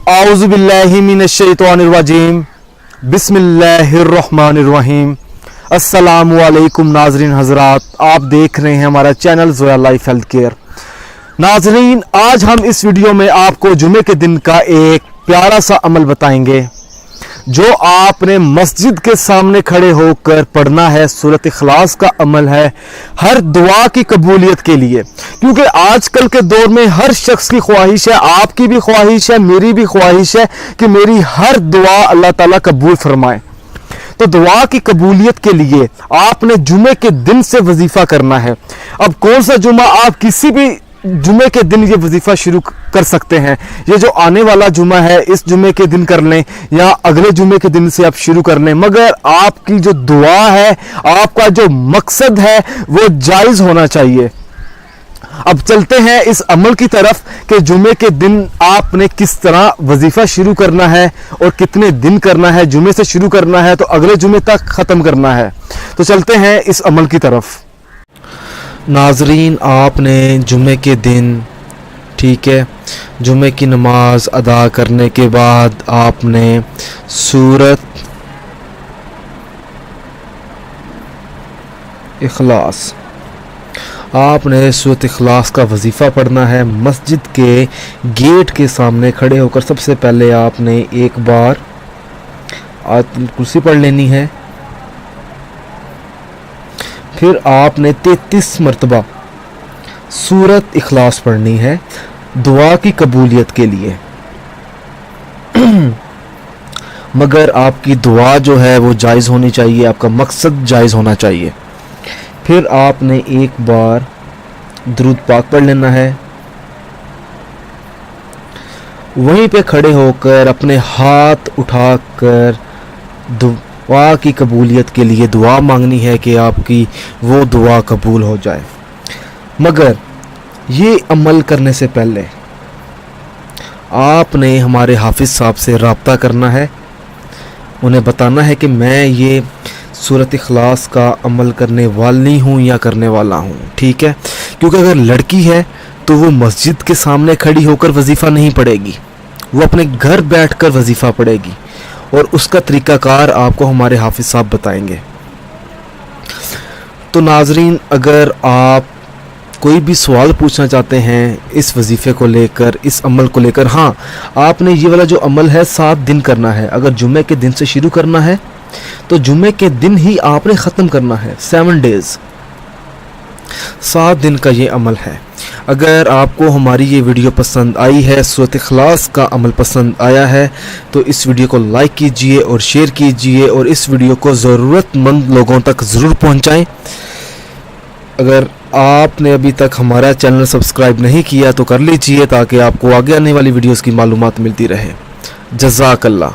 आऊज़ु बिल्लाहि मिनश्शैतानिर्रजीम बिस्मिल्लाहिर्रहमानिर्रहीम। अस्सलामु अलैकुम नाज़रीन हज़रात, आप देख रहे हैं हमारा channel Zoya life health care. नाज़रीन, आज हम इस वीडियो में आपको जुमे के दिन का एक प्यारा सा अमल बताएंगे जो आपने मस्जिद के सामने खड़े होकर पढ़ना है। सूरत इखलास का अमल है हर दुआ की कबूलियत के लिए, क्योंकि आजकल के दौर में हर शख्स की ख्वाहिश है, आपकी भी ख्वाहिश है, मेरी भी ख्वाहिश है कि मेरी हर दुआ अल्लाह ताला कबूल फरमाए। तो दुआ की कबूलियत के लिए आपने जुमे के दिन से वजीफा करना है। अब कौन सा जुमा, आप किसी भी जुमे के दिन ये वजीफा शुरू कर सकते हैं। ये जो आने वाला जुमा है इस जुमे के दिन कर लें या अगले जुमे के दिन से आप शुरू कर लें, मगर आपकी जो दुआ है, आपका जो मकसद है वो जायज़ होना चाहिए। अब चलते हैं इस अमल की तरफ कि जुमे के दिन आपने किस तरह वजीफा शुरू करना है और कितने दिन करना है। जुमे से शुरू करना है तो अगले जुमे तक ख़त्म करना है। तो चलते हैं इस अमल की तरफ। नाजरीन, आपने जुमे के दिन, ठीक है, जुमे की नमाज अदा करने के बाद आपने सूरत इखलास का वजीफ़ा पढ़ना है। मस्जिद के गेट के सामने खड़े होकर सबसे पहले आपने एक बार आयतुल कुर्सी पढ़ लेनी है। फिर आपने 33 मरतबा सूरत इखलास पढ़नी है दुआ की कबूलियत के लिए। मगर आपकी दुआ जो है वो जायज़ होनी चाहिए, आपका मकसद जायज़ होना चाहिए। फिर आपने एक बार दुरूद पाक पढ़ लेना है। वहीं पे खड़े होकर अपने हाथ उठाकर दुआ की कबूलियत के लिए दुआ मांगनी है कि आपकी वो दुआ कबूल हो जाए। मगर ये अमल करने से पहले आपने हमारे हाफिज़ साहब से रब्ता करना है, उन्हें बताना है कि मैं ये सूरत इखलास का अमल करने वाली हूँ या करने वाला हूँ, ठीक है। क्योंकि अगर लड़की है तो वो मस्जिद के सामने खड़ी होकर वजीफ़ा नहीं पढ़ेगी, वो अपने घर बैठकर वजीफ़ा पढ़ेगी और उसका तरीक़ाकार आपको हमारे हाफिज़ साहब बताएंगे। तो नाजरीन, अगर आप कोई भी सवाल पूछना चाहते हैं इस वजीफ़े को लेकर, इस अमल को लेकर, हाँ, आपने ये वाला जो अमल है 7 दिन करना है। अगर जुमे के दिन से शुरू करना है तो जुमे के दिन ही आपने ख़त्म करना है। 7 डेज़, 7 दिन का ये अमल है। अगर आपको हमारी ये वीडियो पसंद आई है, सूरत इखलास का अमल पसंद आया है, तो इस वीडियो को लाइक कीजिए और शेयर कीजिए और इस वीडियो को ज़रूरतमंद लोगों तक ज़रूर पहुंचाएं। अगर आपने अभी तक हमारा चैनल सब्सक्राइब नहीं किया तो कर लीजिए ताकि आपको आगे आने वाली वीडियोस की मालूमात मिलती रहे। जज़ाकल्लाह।